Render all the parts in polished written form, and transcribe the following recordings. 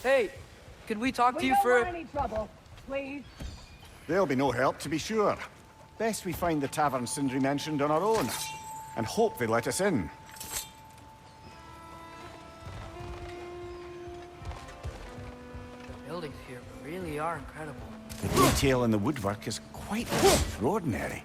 Hey, could we talk to We you don't for... want any trouble, please. There'll be no help, to be sure. Best we find the tavern Sindri mentioned on our own, and hope they let us in. The buildings here really are incredible. The detail in the woodwork is quite extraordinary.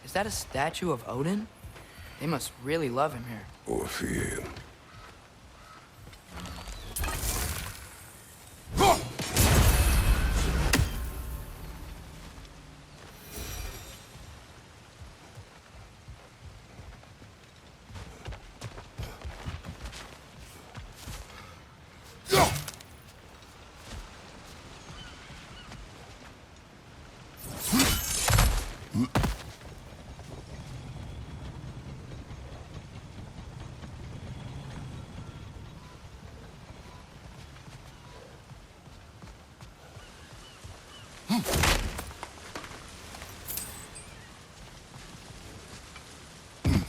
Is that a statue of Odin? They must really love him here. Orpheum.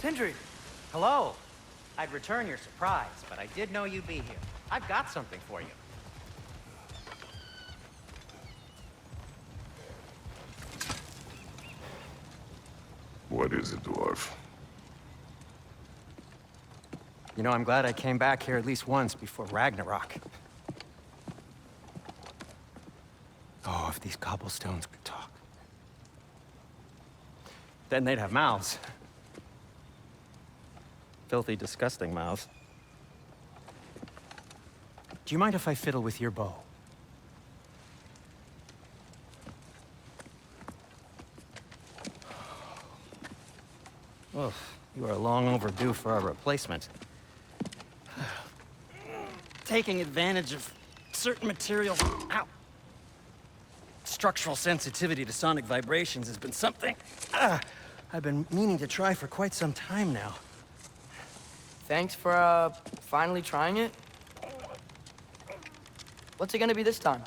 Sindri! Hello. I'd return your surprise, but I did know you'd be here. I've got something for you. What is it, dwarf? You know, I'm glad I came back here at least once before Ragnarok. Oh, if these cobblestones could talk. Then they'd have mouths. Filthy, disgusting mouths. Do you mind if I fiddle with your bow? Oh, you are long overdue for a replacement. Taking advantage of certain materials. Ow! Structural sensitivity to sonic vibrations has been something I've been meaning to try for quite some time now. Thanks for, finally trying it. What's it gonna be this time?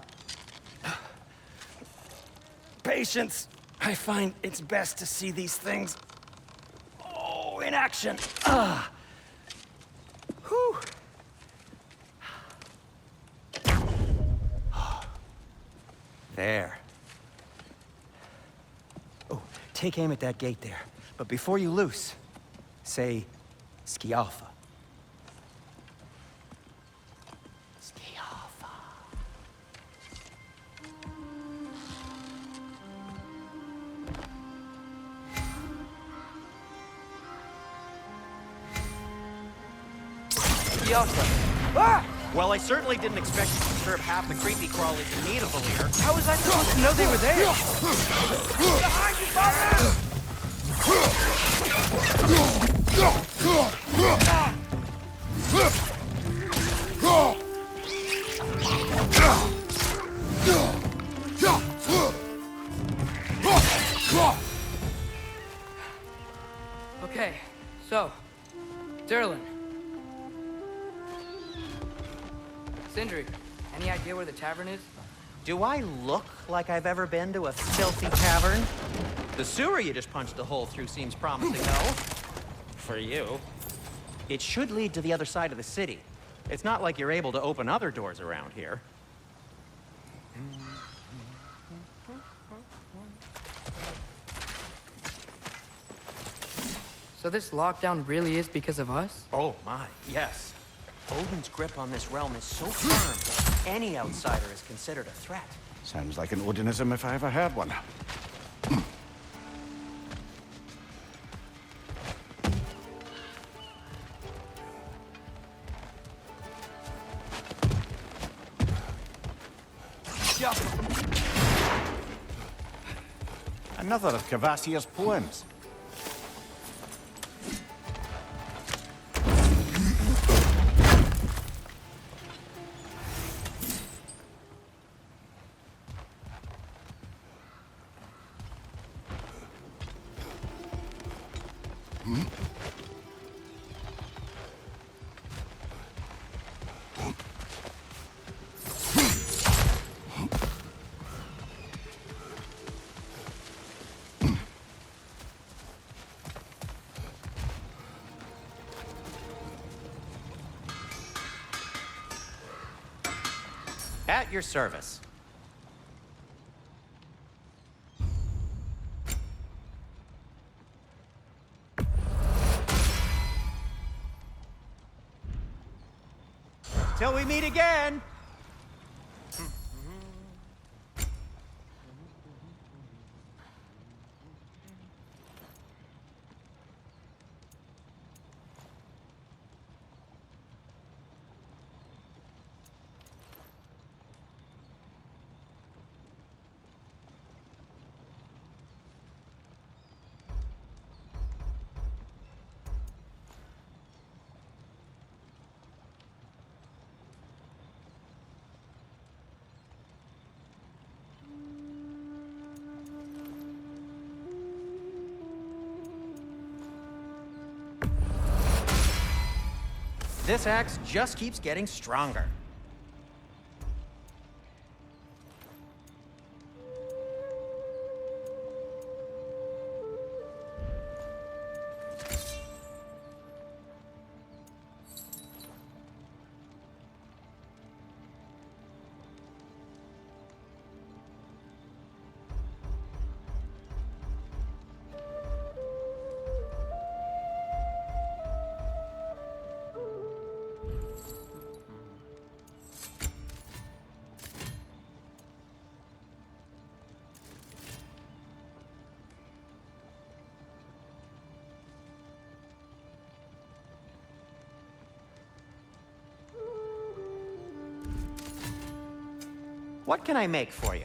Patience. I find it's best to see these things, in action. Whew. There. Oh, take aim at that gate there. But before you loose, say, Skialfa. Skialfa. Ah! Well, I certainly didn't expect you to disturb half the creepy crawlies in need of Valir. How was I supposed to know they were there? Behind you, Father! Okay, so, Durlin. Sindri, any idea where the tavern is? Do I look like I've ever been to a filthy tavern? The sewer you just punched a hole through seems promising, though. For you. It should lead to the other side of the city. It's not like you're able to open other doors around here. So this lockdown really is because of us? Oh my, yes. Odin's grip on this realm is so firm, any outsider is considered a threat. Sounds like an Odinism if I ever heard one. Another of Kvasir's poems. At your service. Till we meet again! This axe just keeps getting stronger. What can I make for you?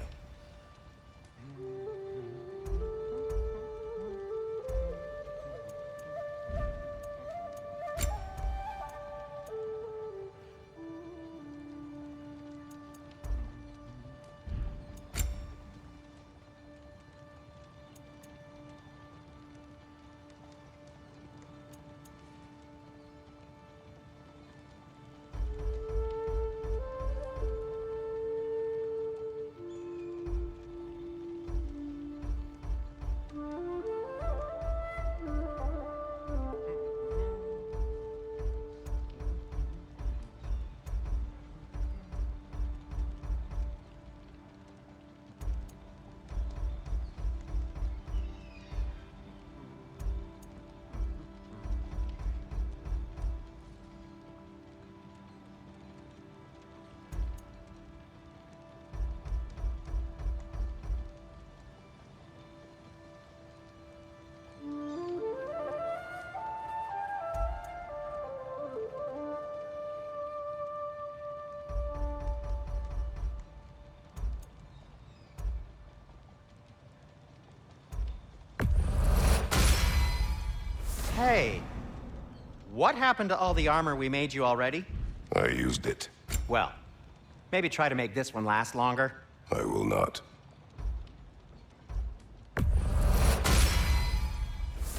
Hey, what happened to all the armor we made you already? I used it. Well, maybe try to make this one last longer. I will not.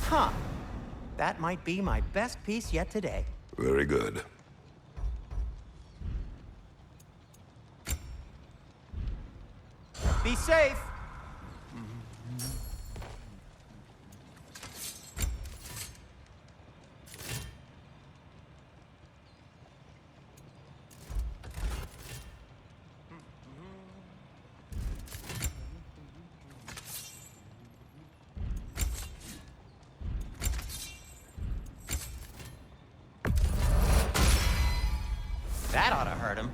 Huh. That might be my best piece yet today. Very good. Be safe! That ought to hurt him.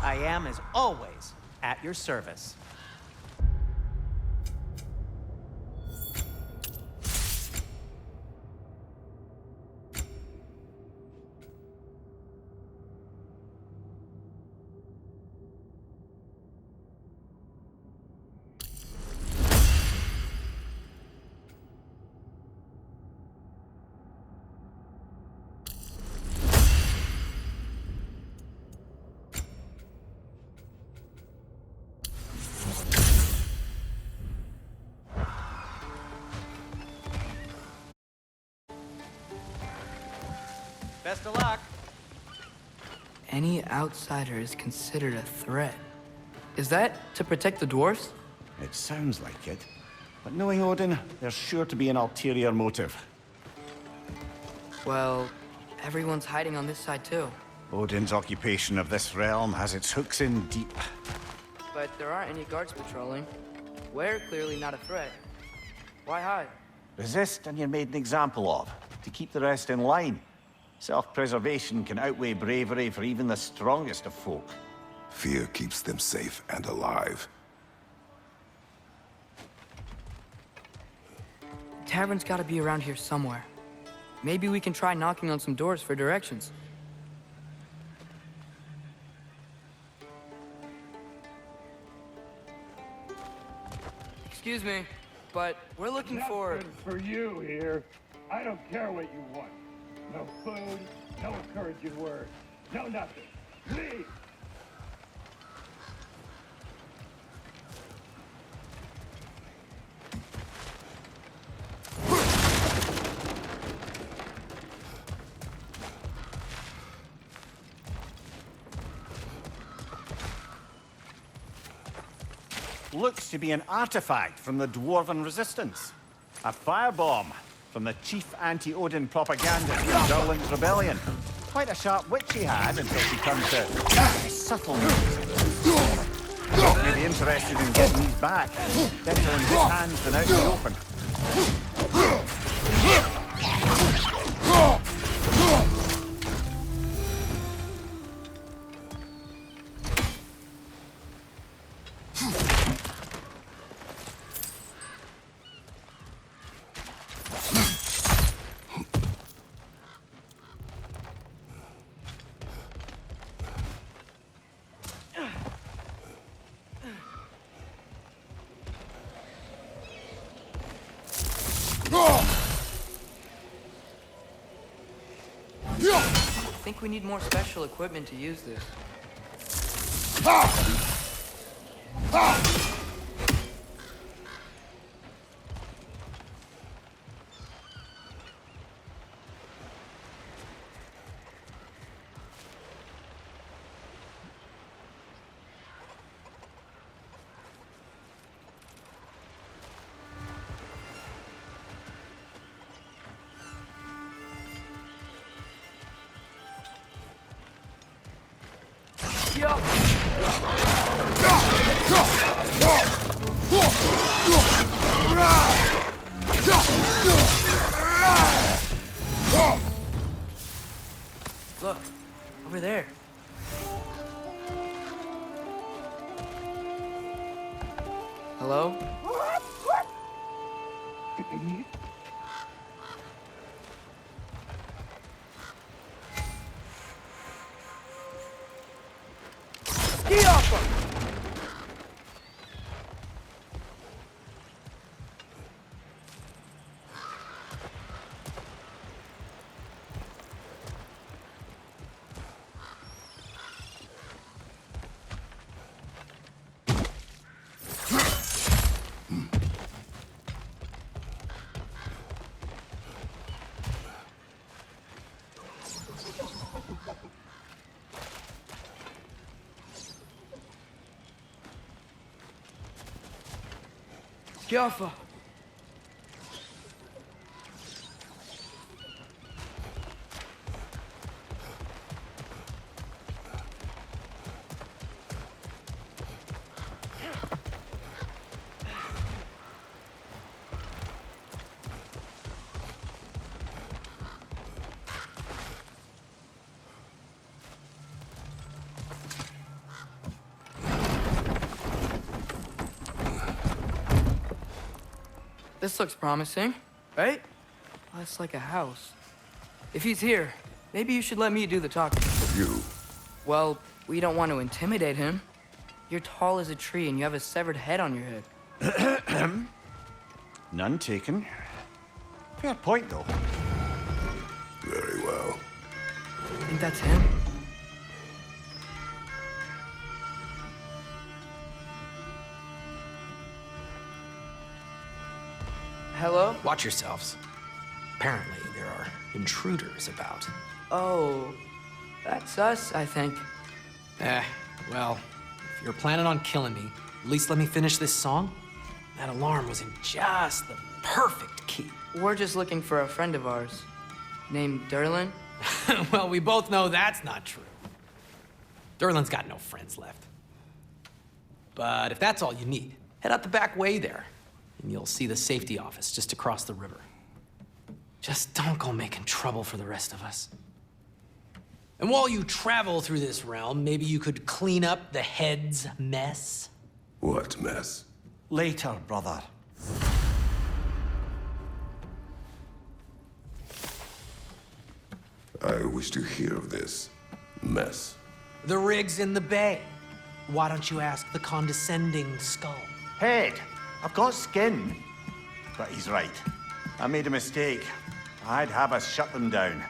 I am, as always, at your service. Best of luck. Any outsider is considered a threat. Is that to protect the dwarfs? It sounds like it. But knowing Odin, there's sure to be an ulterior motive. Well, everyone's hiding on this side too. Odin's occupation of this realm has its hooks in deep. But there aren't any guards patrolling. We're clearly not a threat. Why hide? Resist and you're made an example of, to keep the rest in line. Self-preservation can outweigh bravery for even the strongest of folk. Fear keeps them safe and alive. Tavern's gotta be around here somewhere. Maybe we can try knocking on some doors for directions. Excuse me, but we're looking for... Nothing for you here. I don't care what you want. No food, no encouraging words, no nothing. Leave! Looks to be an artifact from the Dwarven Resistance. A firebomb from the chief anti-Odin propagandist in Durlin's rebellion. Quite a sharp wit she had until she turned to subtle moves. Maybe interested in getting these back. Better in his hands than out in the open. I think we need more special equipment to use this. Look, over there. Hello? Skjaffa. This looks promising, right? Well, it's like a house. If he's here, maybe you should let me do the talking. You? Well, we don't want to intimidate him. You're tall as a tree and you have a severed head on your head. None taken. Fair point, though. Very well. Think that's him? Hello? Watch yourselves. Apparently, there are intruders about. Oh, that's us, I think. Well, if you're planning on killing me, at least let me finish this song. That alarm was in just the perfect key. We're just looking for a friend of ours named Derlin. Well, we both know that's not true. Derlin's got no friends left. But if that's all you need, head out the back way there, and you'll see the safety office just across the river. Just don't go making trouble for the rest of us. And while you travel through this realm, maybe you could clean up the head's mess? What mess? Later, brother. I wish to hear of this mess. The rig's in the bay. Why don't you ask the condescending skull? Head, I've got skin. But he's right. I made a mistake. I'd have us shut them down.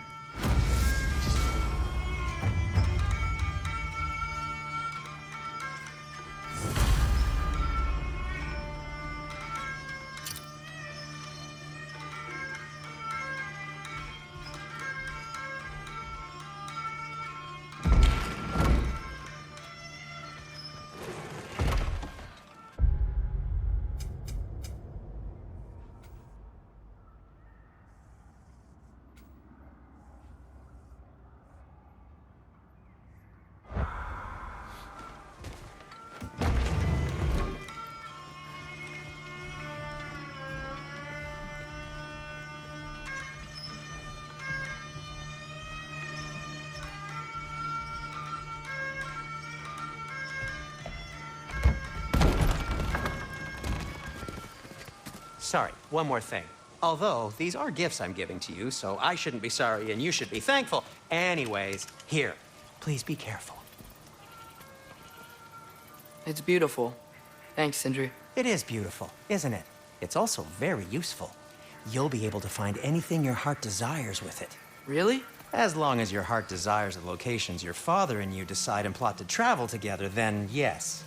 Sorry, one more thing. Although, these are gifts I'm giving to you, so I shouldn't be sorry and you should be thankful. Anyways, here, please be careful. It's beautiful. Thanks, Sindri. It is beautiful, isn't it? It's also very useful. You'll be able to find anything your heart desires with it. Really? As long as your heart desires the locations your father and you decide and plot to travel together, then yes.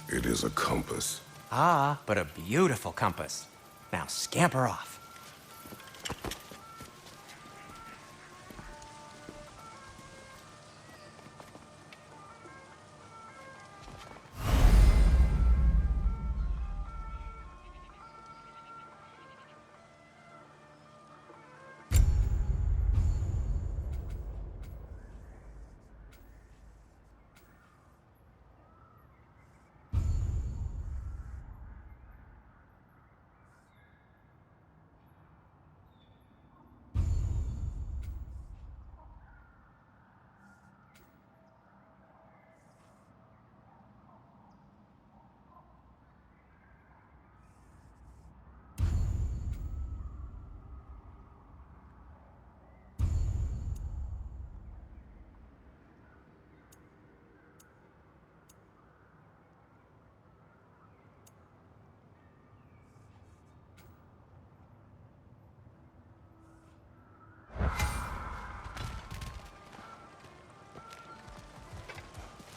It is a compass. Ah, but a beautiful compass. Now scamper off.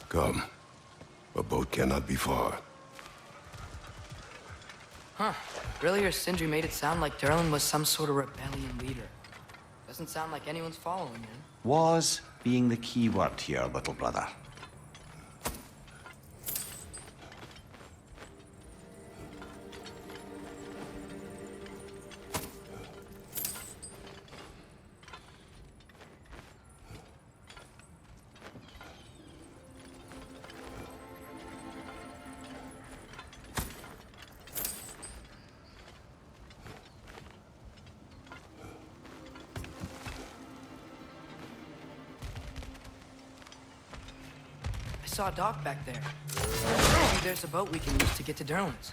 Come. A boat cannot be far. Huh. Earlier, Sindri made it sound like Derlin was some sort of rebellion leader. Doesn't sound like anyone's following him. Was being the key word here, little brother. I saw a dock back there. Maybe there's a boat we can use to get to Derlin's.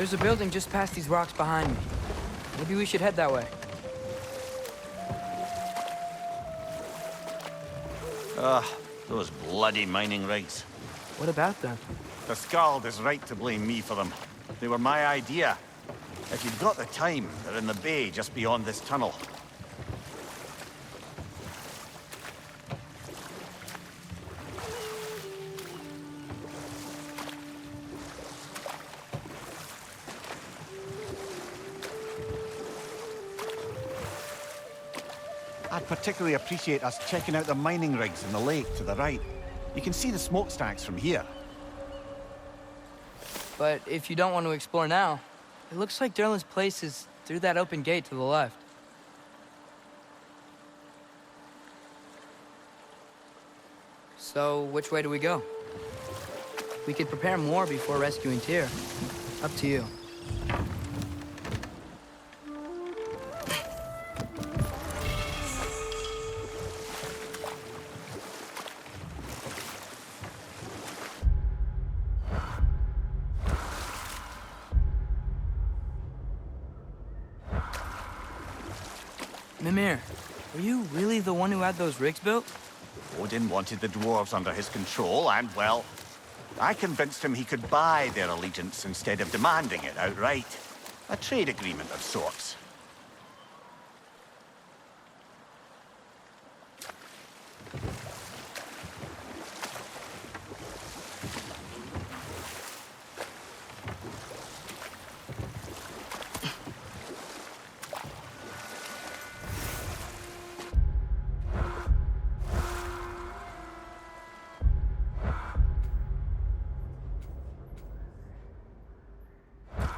There's a building just past these rocks behind me. Maybe we should head that way. Those bloody mining rigs. What about them? The Skald is right to blame me for them. They were my idea. If you've got the time, they're in the bay just beyond this tunnel. I'd particularly appreciate us checking out the mining rigs in the lake to the right. You can see the smokestacks from here. But if you don't want to explore now, it looks like Durlin's place is through that open gate to the left. So, which way do we go? We could prepare more before rescuing Tyr. Up to you. Mimir, were you really the one who had those rigs built? Odin wanted the dwarves under his control, and, well, I convinced him he could buy their allegiance instead of demanding it outright. A trade agreement of sorts.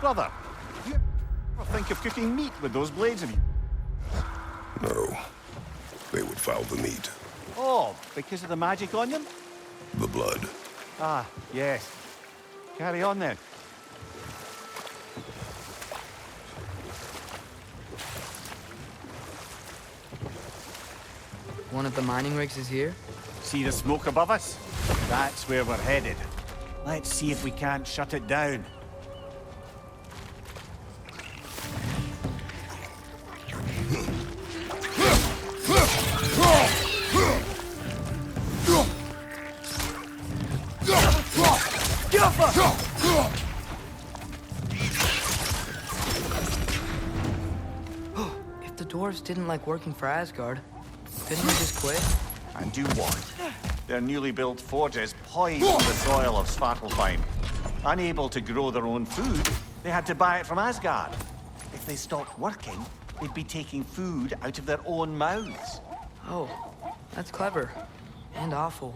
Brother, you ever think of cooking meat with those blades of you? No. They would foul the meat. Oh, because of the magic on them? The blood. Ah, yes. Carry on then. One of the mining rigs is here? See the smoke above us? That's where we're headed. Let's see if we can't shut it down. If the dwarves didn't like working for Asgard, couldn't they just quit? And do what? Their newly built forges poisoned the soil of Svartalfheim. Unable to grow their own food, they had to buy it from Asgard. If they stopped working, they'd be taking food out of their own mouths. Oh, that's clever. And awful.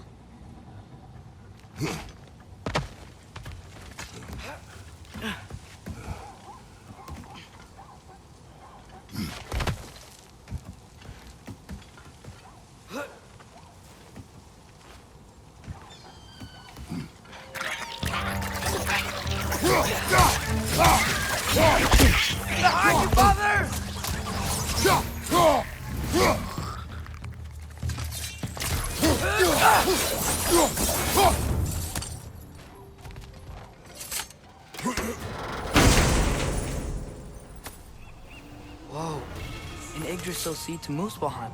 Whoa, an Yggdrasil seed to Muspelheim.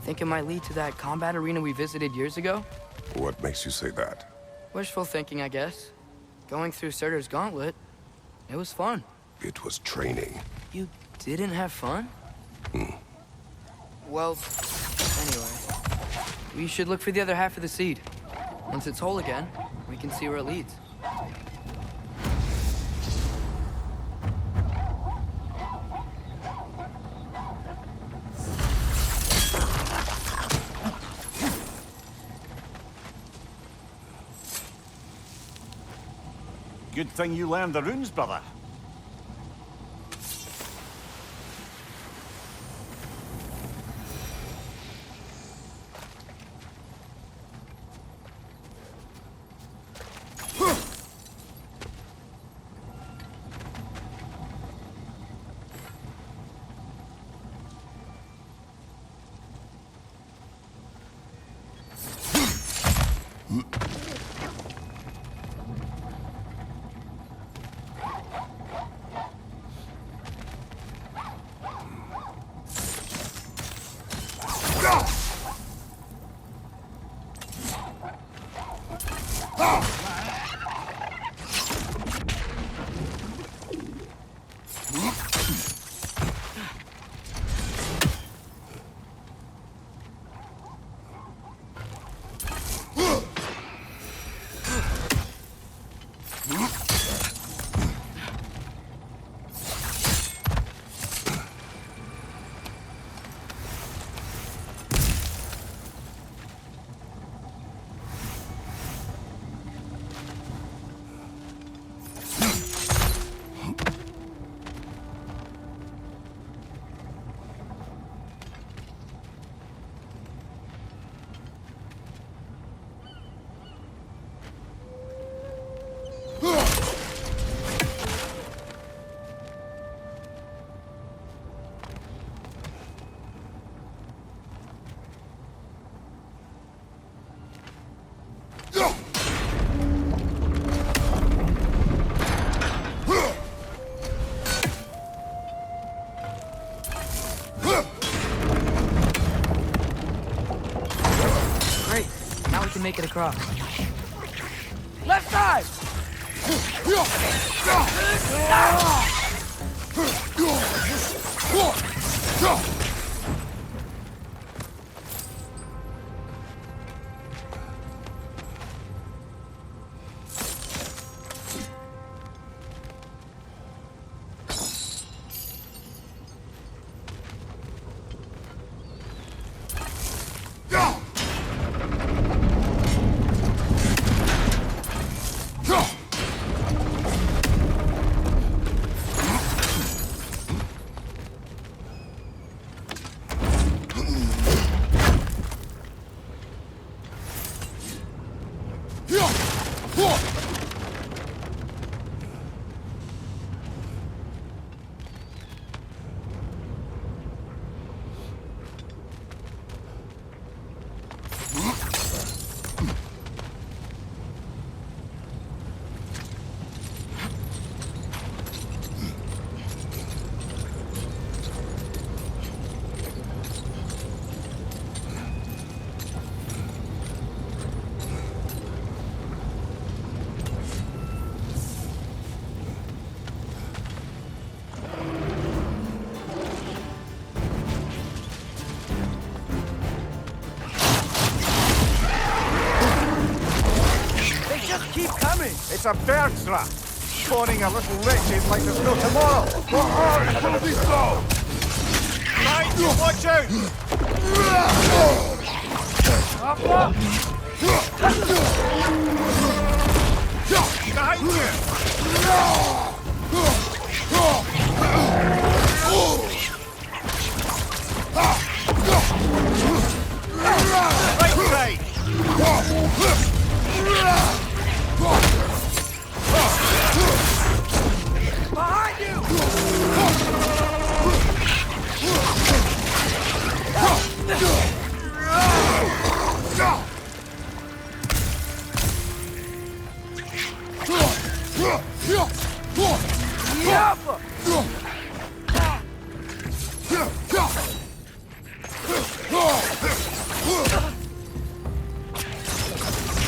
Think it might lead to that combat arena we visited years ago? What makes you say that? Wishful thinking, I guess. Going through Surtur's gauntlet, it was fun. It was training. You didn't have fun? Well, anyway, we should look for the other half of the seed. Once it's whole again, we can see where it leads. Good thing you learned the runes, brother. Great. Now we can make it across. Left side! It's a bird's trap, spawning a little wretches like there's no tomorrow. It will be so! Right, watch out! Behind you! Right side! Behind you!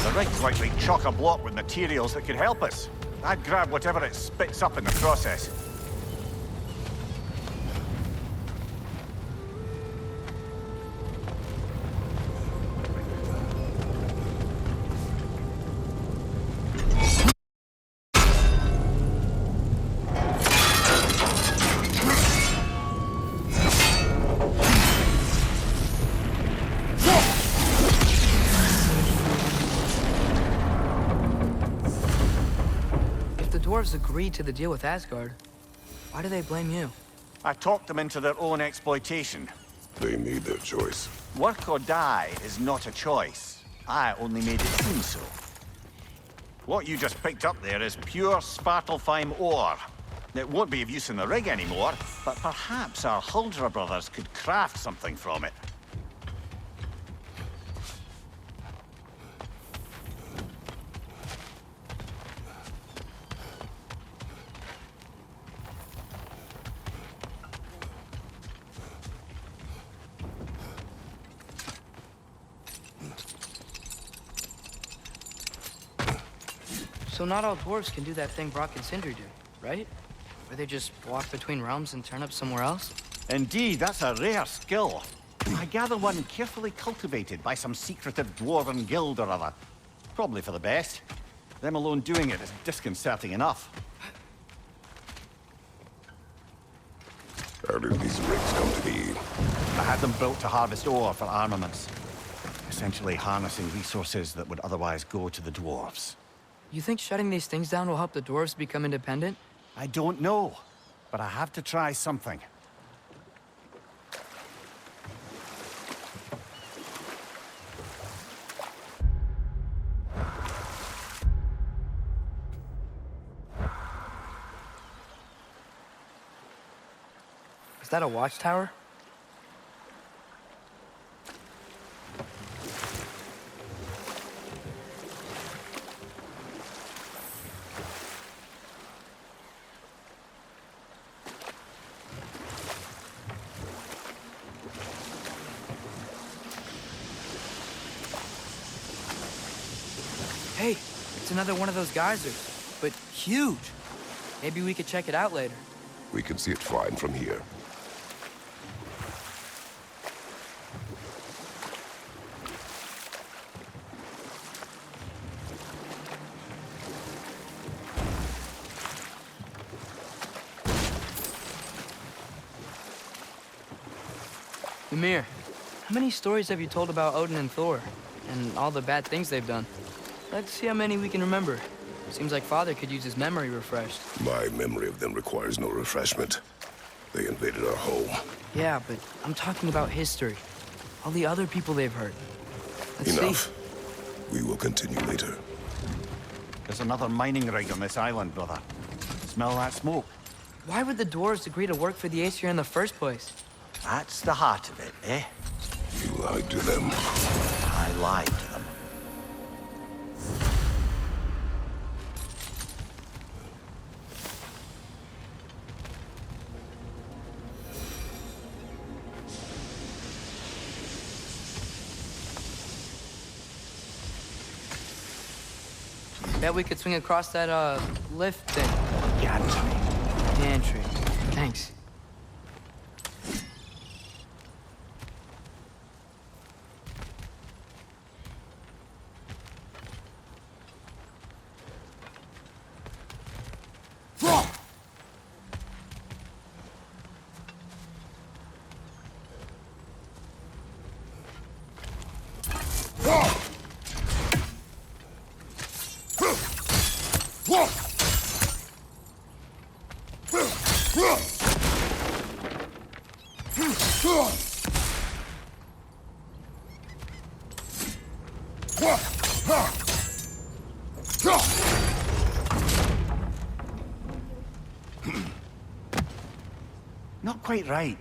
The rig's likely chock-a-block with materials that could help us. I'd grab whatever it spits up in the process. Dwarves agreed to the deal with Asgard. Why do they blame you? I talked them into their own exploitation. They made their choice. Work or die is not a choice. I only made it seem so. What you just picked up there is pure Svartalfheim ore. It won't be of use in the rig anymore, but perhaps our Huldra brothers could craft something from it. So not all dwarves can do that thing Brock and Sindri do, right? Where they just walk between realms and turn up somewhere else? Indeed, that's a rare skill. I gather one carefully cultivated by some secretive dwarven guild or other. Probably for the best. Them alone doing it is disconcerting enough. How did these rigs come to be? I had them built to harvest ore for armaments. Essentially harnessing resources that would otherwise go to the dwarves. You think shutting these things down will help the dwarves become independent? I don't know, but I have to try something. Is that a watchtower? Hey, it's another one of those geysers, but huge. Maybe we could check it out later. We can see it fine from here. Ymir, how many stories have you told about Odin and Thor? And all the bad things they've done? Let's see how many we can remember. Seems like Father could use his memory refreshed. My memory of them requires no refreshment. They invaded our home. Yeah, but I'm talking about history. All the other people they've hurt. Let's Enough. see. We will continue later. There's another mining rig on this island, brother. Smell that smoke? Why would the dwarves agree to work for the Aesir in the first place? That's the heart of it, eh? You lied to them. I lied to them. Bet we could swing across that, lift thing. Gantry. Gantry. Thanks. Not quite right.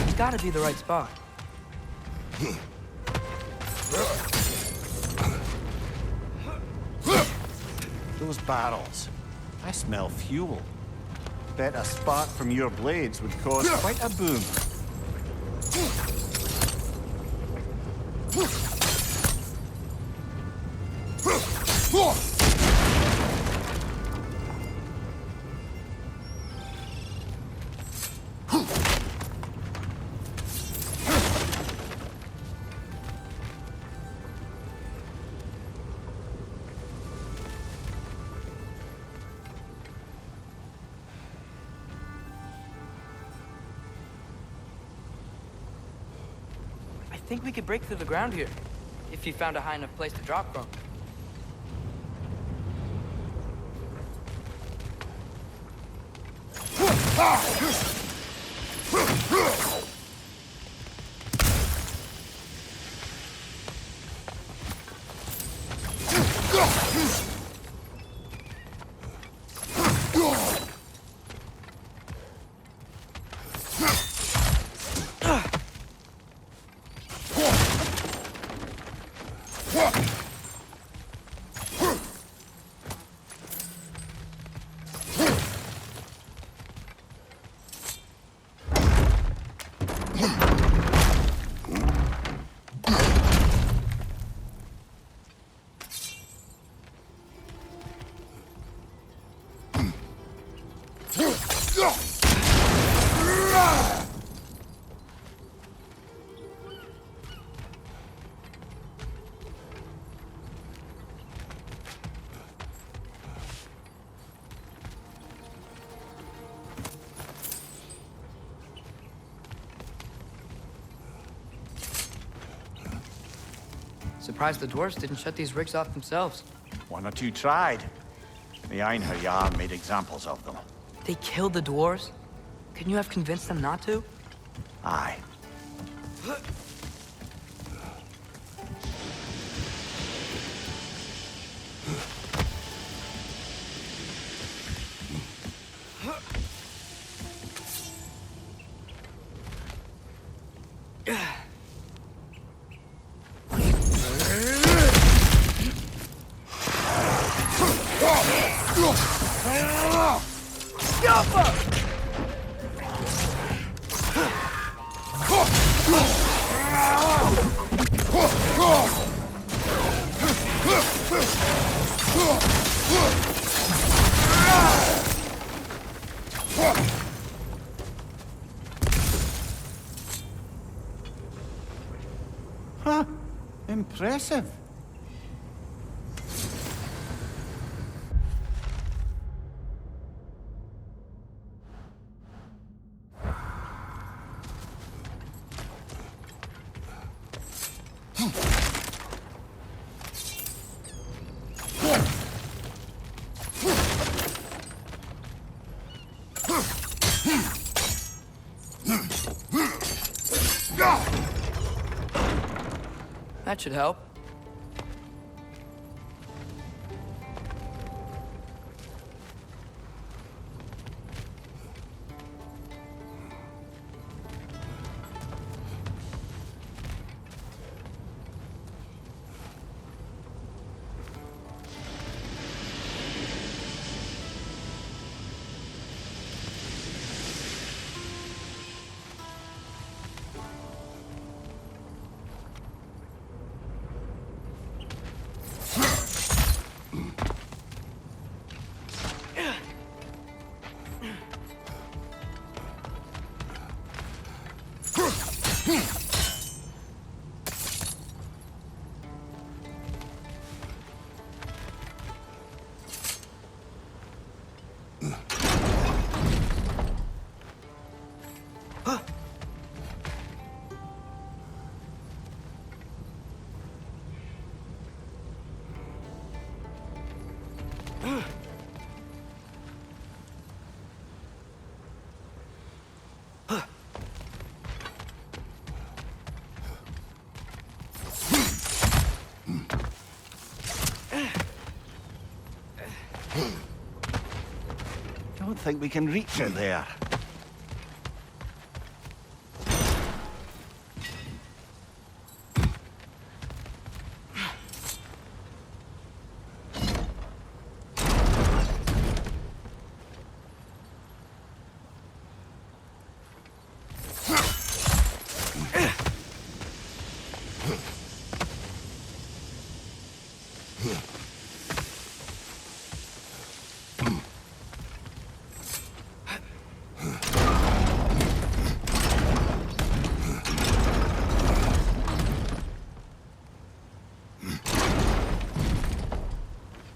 It's gotta be the right spot. Those barrels. I smell fuel. Bet a spark from your blades would cause quite a boom. think we could break through the ground here, if you found a high enough place to drop from. Surprised the dwarves didn't shut these rigs off themselves. One or two tried. The Einherjar Jarl made examples of them. They killed the dwarves? Couldn't you have convinced them not to? Aye. Huh. Impressive. That should help. Don't think we can reach it there.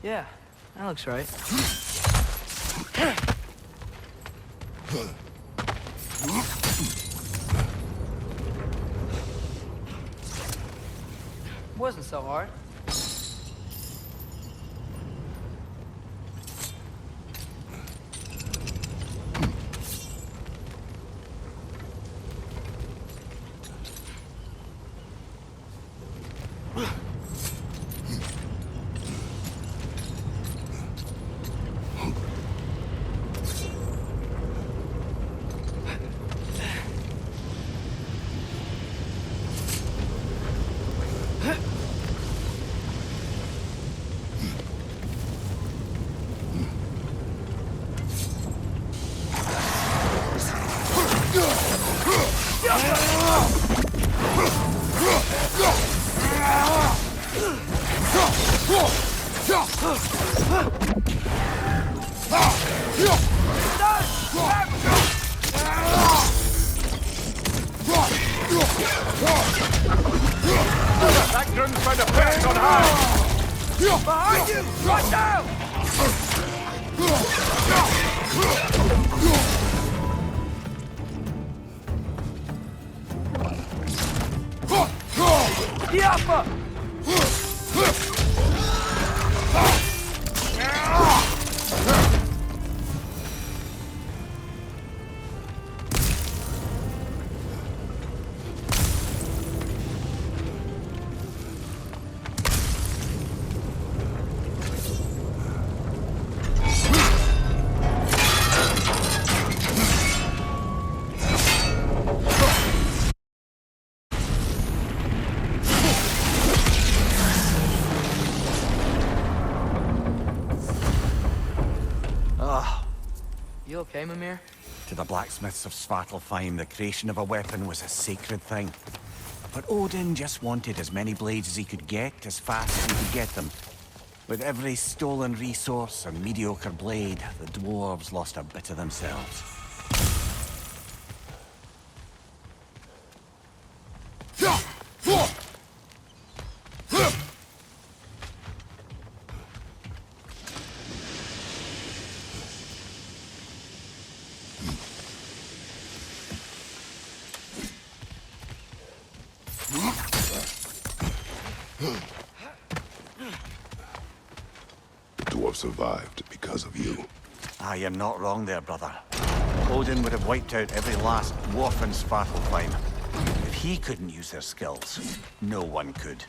Yeah, that looks right. wasn't so hard. That ground's found a pest on high! Behind you! Watch out! Yappa! You okay, Mimir? To the blacksmiths of Svartalfheim, the creation of a weapon was a sacred thing. But Odin just wanted as many blades as he could get, as fast as he could get them. With every stolen resource and mediocre blade, the dwarves lost a bit of themselves. The dwarf survived because of you. Ah, you're not wrong there, brother. Odin would have wiped out every last dwarf in Svartalfheim. If he couldn't use their skills, no one could.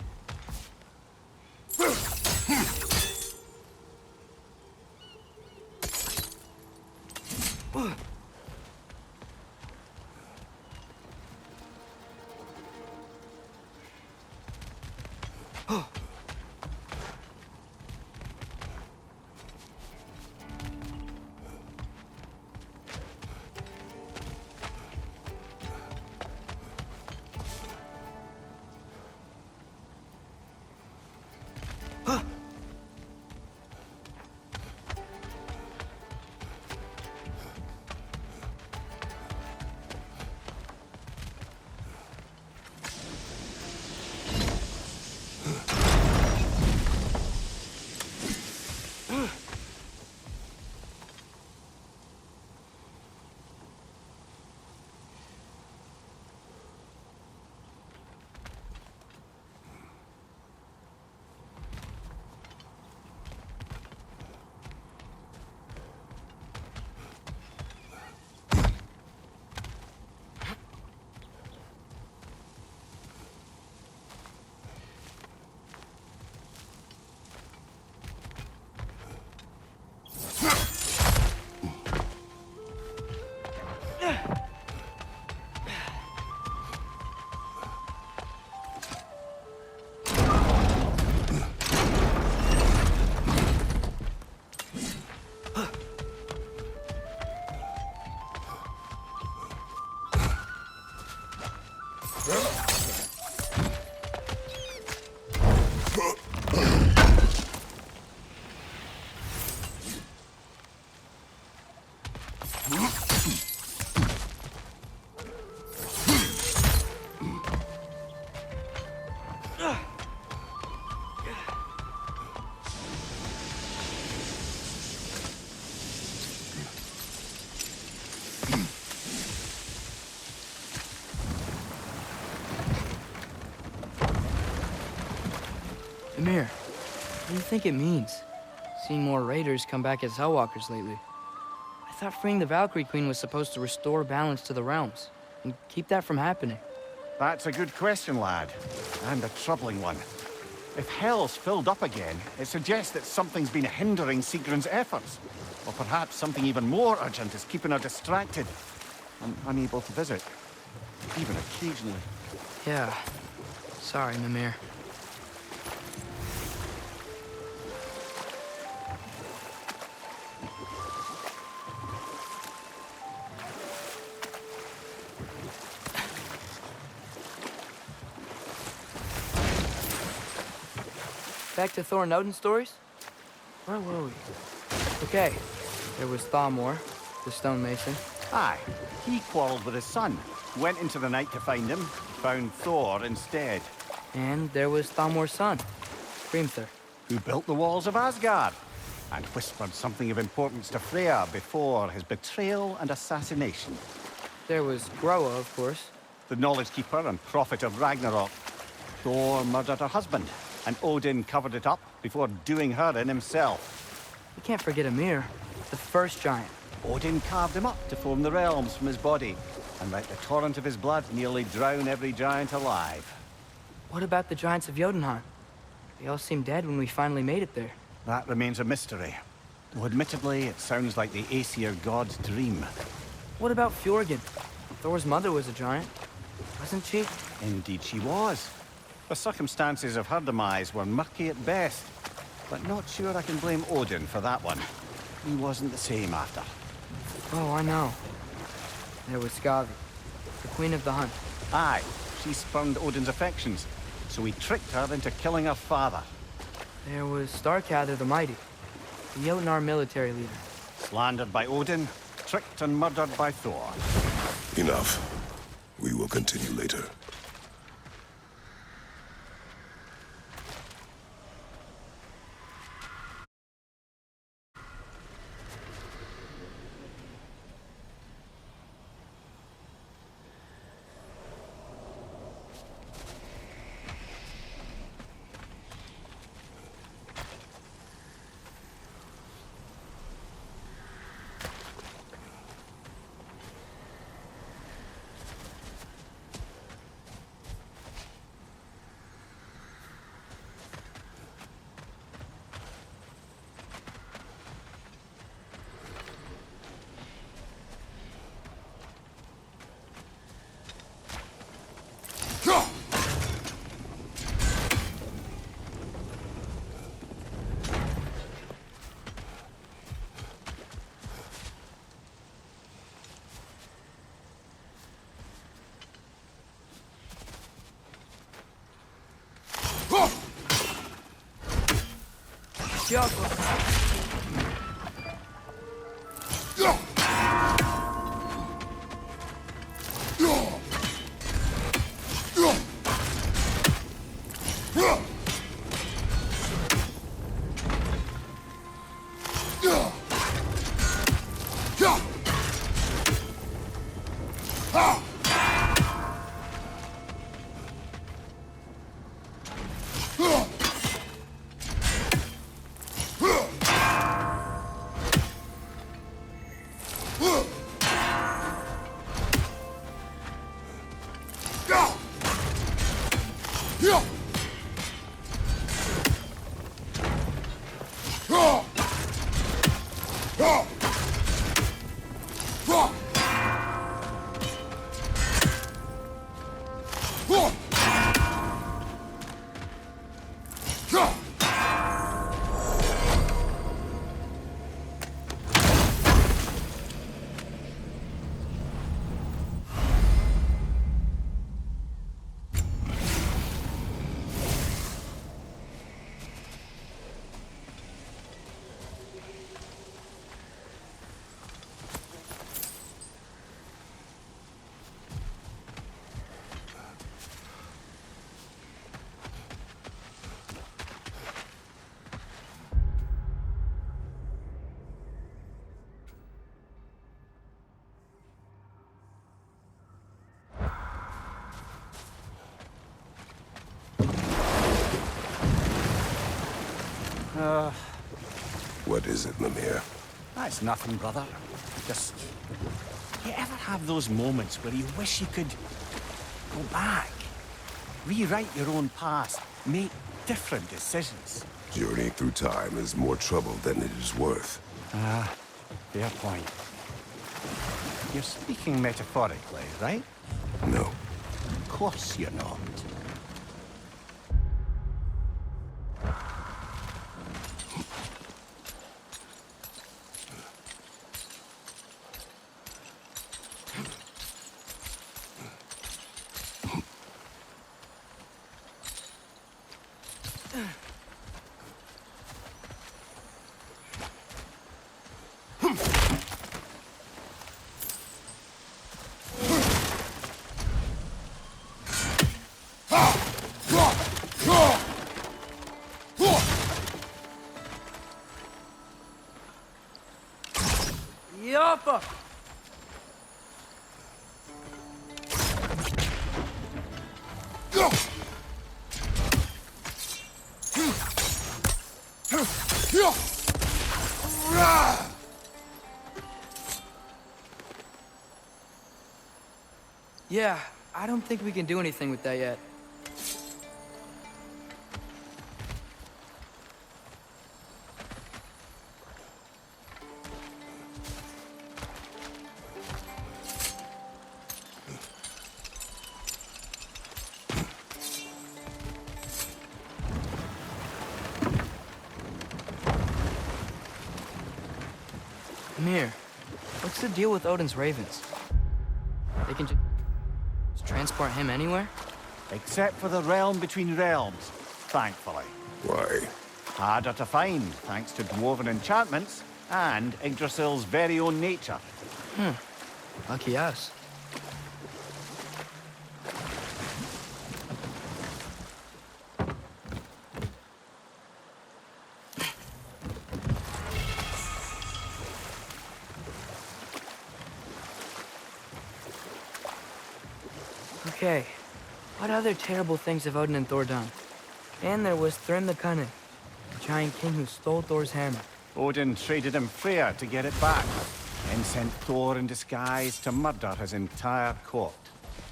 Ymir, what do you think it means? Seeing more raiders come back as Hellwalkers lately. I thought freeing the Valkyrie Queen was supposed to restore balance to the realms and keep that from happening. That's a good question, lad. And a troubling one. If Hell's filled up again, it suggests that something's been hindering Sigrun's efforts. Or perhaps something even more urgent is keeping her distracted and unable to visit. Even occasionally. Yeah. Sorry, Mimir. Back to Thor and Odin stories? Where were we? Okay, there was Thamor, the stonemason. Aye, he quarreled with his son, went into the night to find him, found Thor instead. And there was Thamor's son, Hrimthur. Who built the walls of Asgard, and whispered something of importance to Freya before his betrayal and assassination. There was Groa, of course. The Knowledge Keeper and prophet of Ragnarok. Thor murdered her husband, and Odin covered it up before doing her in himself. We can't forget Ymir, the first giant. Odin carved him up to form the realms from his body, and let the torrent of his blood nearly drown every giant alive. What about the giants of Jotunheim? They all seemed dead when we finally made it there. That remains a mystery. Though admittedly, it sounds like the Aesir god's dream. What about Fjorgyn? Thor's mother was a giant, wasn't she? Indeed she was. The circumstances of her demise were murky at best, but not sure I can blame Odin for that one. He wasn't the same after. Oh, I know. There was Skavi, the queen of the hunt. Aye, she spurned Odin's affections, so he tricked her into killing her father. There was Starkadr the Mighty, the Jotnar military leader. Slandered by Odin, tricked and murdered by Thor. Enough. We will continue later. What is it, Mimir? That's nothing, brother. Just... You ever have those moments where you wish you could go back? Rewrite your own past, make different decisions? Journeying through time is more trouble than it is worth. Fair point. You're speaking metaphorically, right? No. Of course you're not. Yappa! Yeah, I don't think we can do anything with that yet. Mir, what's the deal with Odin's ravens? They can just transport him anywhere? Except for the realm between realms, thankfully. Why? Harder to find, thanks to dwarven enchantments and Yggdrasil's very own nature. Lucky us. Okay, what other terrible things have Odin and Thor done? And there was Thrym the Cunning, the giant king who stole Thor's hammer. Odin traded him Freya to get it back, then sent Thor in disguise to murder his entire court.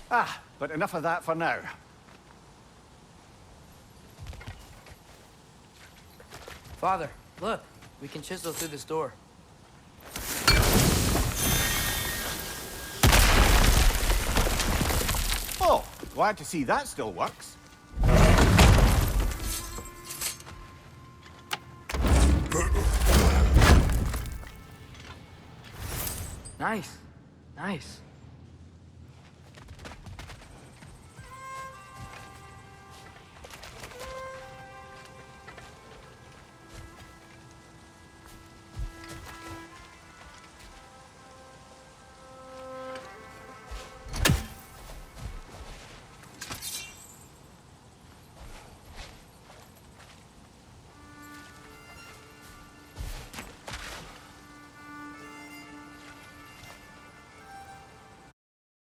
But enough of that for now. Father, look, we can chisel through this door. Oh, glad to see that still works. Nice, nice.